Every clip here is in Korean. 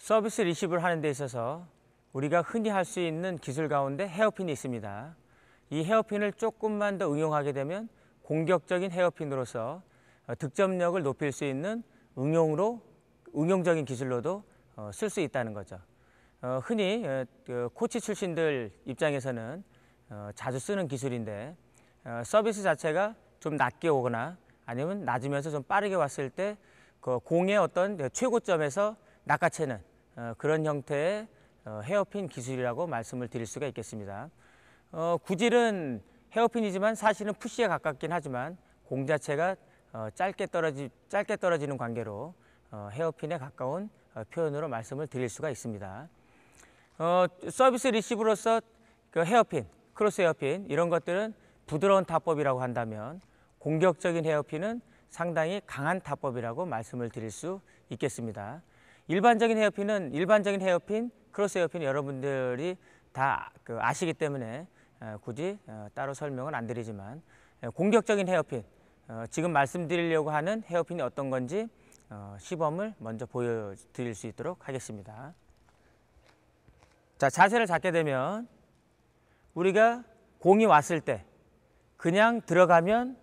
서비스 리시브를 하는 데 있어서 우리가 흔히 할 수 있는 기술 가운데 헤어핀이 있습니다. 이 헤어핀을 조금만 더 응용하게 되면 공격적인 헤어핀으로서 득점력을 높일 수 있는 응용적인 기술로도 쓸 수 있다는 거죠. 흔히 코치 출신들 입장에서는 자주 쓰는 기술인데, 서비스 자체가 좀 낮게 오거나 아니면 낮으면서 좀 빠르게 왔을 때 그 공의 어떤 최고점에서 낚아채는 그런 형태의 헤어핀 기술이라고 말씀을 드릴 수가 있겠습니다. 구질은 헤어핀이지만 사실은 푸시에 가깝긴 하지만 공 자체가 짧게 떨어지는 관계로 헤어핀에 가까운 표현으로 말씀을 드릴 수가 있습니다. 서비스 리시브로서 그 헤어핀, 크로스 헤어핀 이런 것들은 부드러운 타법이라고 한다면, 공격적인 헤어핀은 상당히 강한 타법이라고 말씀을 드릴 수 있겠습니다. 일반적인 헤어핀, 크로스 헤어핀 여러분들이 다 아시기 때문에 굳이 따로 설명은 안 드리지만, 공격적인 헤어핀, 지금 말씀드리려고 하는 헤어핀이 어떤 건지 시범을 먼저 보여드릴 수 있도록 하겠습니다. 자, 자세를 잡게 되면 우리가 공이 왔을 때 그냥 들어가면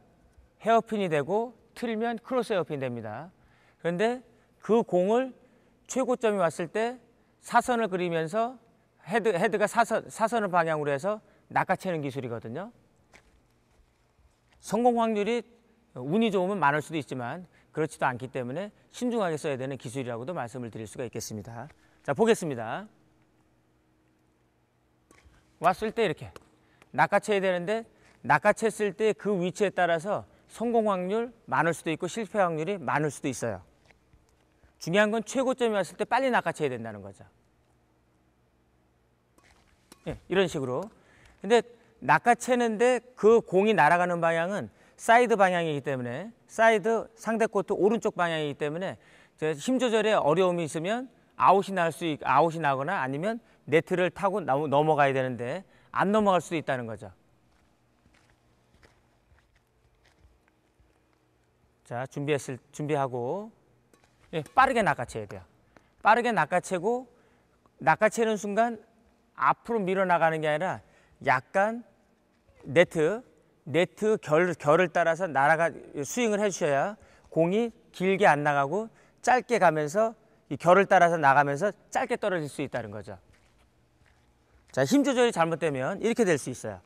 헤어핀이 되고 틀면 크로스 헤어핀이 됩니다. 그런데 그 공을 최고점이 왔을 때 사선을 그리면서 헤드가 사선을 방향으로 해서 낚아채는 기술이거든요. 성공 확률이 운이 좋으면 많을 수도 있지만 그렇지도 않기 때문에 신중하게 써야 되는 기술이라고도 말씀을 드릴 수가 있겠습니다. 자, 보겠습니다. 왔을 때 이렇게 낚아채야 되는데, 낚아챘을 때 그 위치에 따라서 성공 확률 많을 수도 있고 실패 확률이 많을 수도 있어요. 중요한 건 최고점이 왔을 때 빨리 낚아채야 된다는 거죠. 예, 이런 식으로. 근데 낚아채는데 그 공이 날아가는 방향은 사이드 방향이기 때문에, 사이드 상대 코트 오른쪽 방향이기 때문에 힘 조절에 어려움이 있으면 아웃이 나거나 아니면 네트를 타고 넘어가야 되는데 안 넘어갈 수도 있다는 거죠. 자, 준비하고, 예, 빠르게 낚아채야 돼요. 빠르게 낚아채고, 낚아채는 순간 앞으로 밀어나가는 게 아니라 약간 네트 결을 따라서 스윙을 해주셔야 공이 길게 안 나가고 짧게 가면서 이 결을 따라서 나가면서 짧게 떨어질 수 있다는 거죠. 자, 힘 조절이 잘못되면 이렇게 될 수 있어요.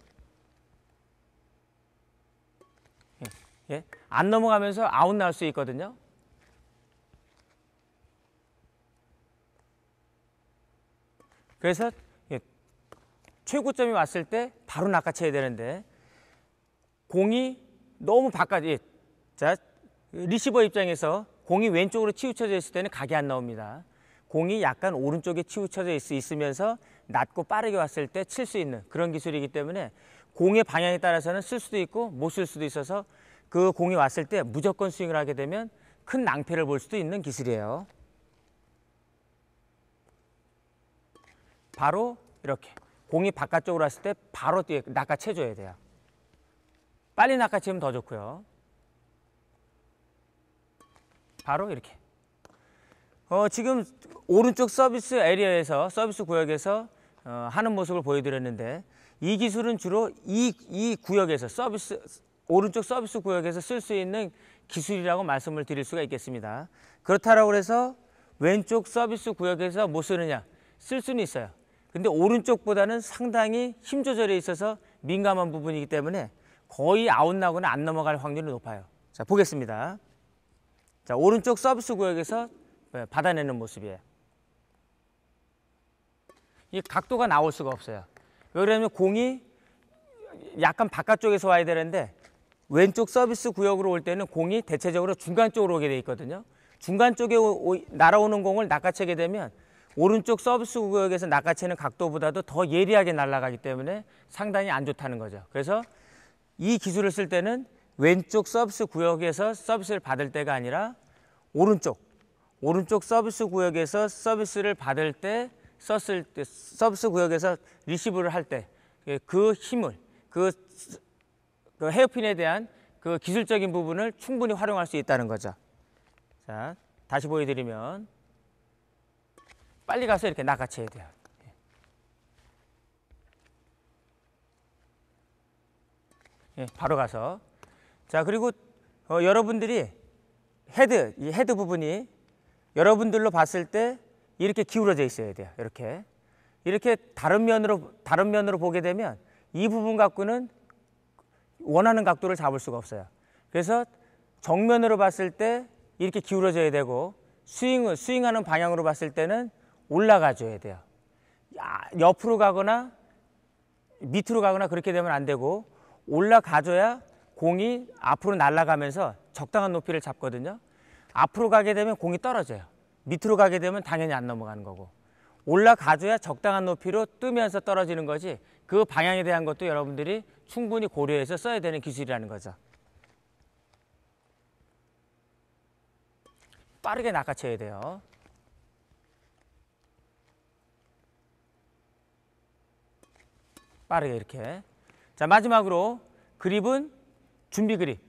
예, 안 넘어가면서 아웃 나올 수 있거든요. 그래서 최고점이 왔을 때 바로 낚아채야 되는데, 공이 너무 바깥에, 자, 리시버 입장에서 공이 왼쪽으로 치우쳐져 있을 때는 각이 안 나옵니다. 공이 약간 오른쪽에 치우쳐져 있으면서 낮고 빠르게 왔을 때 칠 수 있는 그런 기술이기 때문에 공의 방향에 따라서는 쓸 수도 있고 못 쓸 수도 있어서 그 공이 왔을 때 무조건 스윙을 하게 되면 큰 낭패를 볼 수도 있는 기술이에요. 바로 이렇게 공이 바깥쪽으로 왔을 때 바로 낚아채줘야 돼요. 빨리 낚아채면 더 좋고요. 바로 이렇게. 지금 오른쪽 서비스 에리어에서, 서비스 구역에서 하는 모습을 보여드렸는데, 이 기술은 주로 이 구역에서, 오른쪽 서비스 구역에서 쓸 수 있는 기술이라고 말씀을 드릴 수가 있겠습니다. 그렇다고 해서 왼쪽 서비스 구역에서 못 쓰느냐? 쓸 수는 있어요. 근데 오른쪽보다는 상당히 힘 조절에 있어서 민감한 부분이기 때문에 거의 아웃 나거나 안 넘어갈 확률이 높아요. 자, 보겠습니다. 자, 오른쪽 서비스 구역에서 받아내는 모습이에요. 이 각도가 나올 수가 없어요. 왜 그러냐면 공이 약간 바깥쪽에서 와야 되는데 왼쪽 서비스 구역으로 올 때는 공이 대체적으로 중간 쪽으로 오게 돼 있거든요. 중간 쪽에 날아오는 공을 낚아채게 되면 오른쪽 서비스 구역에서 낚아채는 각도보다도 더 예리하게 날아가기 때문에 상당히 안 좋다는 거죠. 그래서 이 기술을 쓸 때는 왼쪽 서비스 구역에서 서비스를 받을 때가 아니라 오른쪽 서비스 구역에서 서비스를 받을 때 썼을 때, 서비스 구역에서 리시브를 할 때 그 힘을, 그 헤어핀에 대한 그 기술적인 부분을 충분히 활용할 수 있다는 거죠. 자, 다시 보여드리면, 빨리 가서 이렇게 낚아채야 돼요. 예, 바로 가서. 자, 그리고 여러분들이 이 헤드 부분이 여러분들로 봤을 때 이렇게 기울어져 있어야 돼요. 이렇게 다른 면으로 보게 되면 이 부분 갖고는 원하는 각도를 잡을 수가 없어요. 그래서 정면으로 봤을 때 이렇게 기울어져야 되고, 스윙하는 방향으로 봤을 때는 올라가줘야 돼요. 옆으로 가거나 밑으로 가거나 그렇게 되면 안 되고, 올라가줘야 공이 앞으로 날아가면서 적당한 높이를 잡거든요. 앞으로 가게 되면 공이 떨어져요. 밑으로 가게 되면 당연히 안 넘어가는 거고, 올라가줘야 적당한 높이로 뜨면서 떨어지는 거지, 그 방향에 대한 것도 여러분들이 충분히 고려해서 써야 되는 기술이라는 거죠. 빠르게 낚아채야 돼요. 빠르게 이렇게. 자, 마지막으로 그립은 준비 그립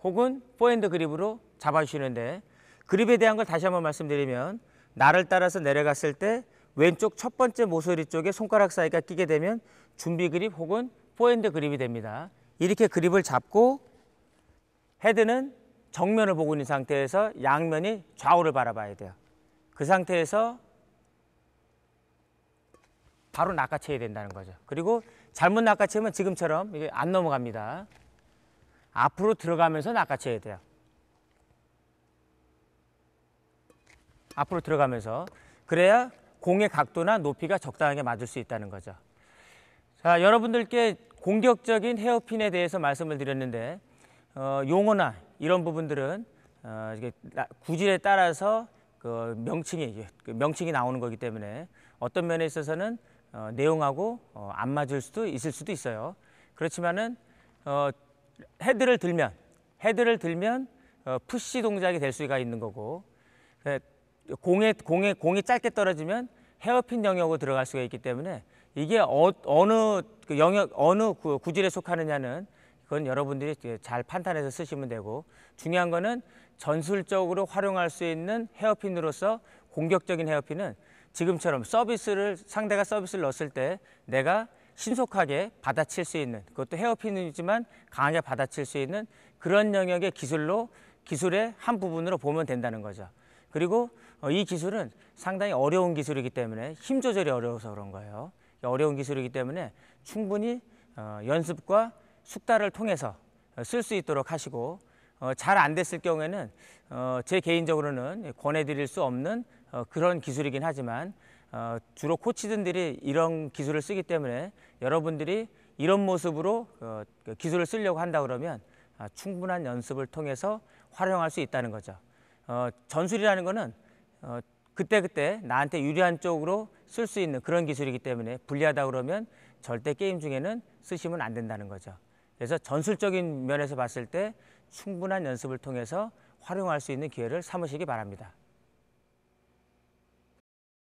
혹은 포핸드 그립으로 잡아주시는데, 그립에 대한 걸 다시 한번 말씀드리면, 날을 따라서 내려갔을 때 왼쪽 첫 번째 모서리 쪽에 손가락 사이가 끼게 되면 준비 그립 혹은 포핸드 그립이 됩니다. 이렇게 그립을 잡고 헤드는 정면을 보고 있는 상태에서 양면이 좌우를 바라봐야 돼요. 그 상태에서 바로 낚아채야 된다는 거죠. 그리고 잘못 낚아채면 지금처럼 이게 안 넘어갑니다. 앞으로 들어가면서 낚아채야 돼요. 앞으로 들어가면서. 그래야 공의 각도나 높이가 적당하게 맞을 수 있다는 거죠. 자, 여러분들께 공격적인 헤어핀에 대해서 말씀을 드렸는데, 용어나 이런 부분들은 구질에 따라서 명칭이 나오는 거기 때문에 어떤 면에 있어서는 내용하고 안 맞을 수도 있을 수도 있어요. 그렇지만은 헤드를 들면 푸시 동작이 될 수가 있는 거고, 공이 짧게 떨어지면 헤어핀 영역으로 들어갈 수가 있기 때문에, 이게 어느 구질에 속하느냐는 그건 여러분들이 잘 판단해서 쓰시면 되고, 중요한 거는 전술적으로 활용할 수 있는 헤어핀으로서 공격적인 헤어핀은 지금처럼 상대가 서비스를 넣었을 때 내가 신속하게 받아칠 수 있는, 그것도 헤어핀이지만 강하게 받아칠 수 있는 그런 영역의 기술의 한 부분으로 보면 된다는 거죠. 그리고 이 기술은 상당히 어려운 기술이기 때문에, 힘 조절이 어려워서 그런 거예요. 어려운 기술이기 때문에 충분히 연습과 숙달을 통해서 쓸 수 있도록 하시고, 잘 안 됐을 경우에는 제 개인적으로는 권해드릴 수 없는 그런 기술이긴 하지만, 주로 코치들이 이런 기술을 쓰기 때문에 여러분들이 이런 모습으로 기술을 쓰려고 한다 그러면 충분한 연습을 통해서 활용할 수 있다는 거죠. 전술이라는 거는 그때그때 나한테 유리한 쪽으로 쓸 수 있는 그런 기술이기 때문에, 불리하다 그러면 절대 게임 중에는 쓰시면 안 된다는 거죠. 그래서 전술적인 면에서 봤을 때 충분한 연습을 통해서 활용할 수 있는 기회를 삼으시기 바랍니다.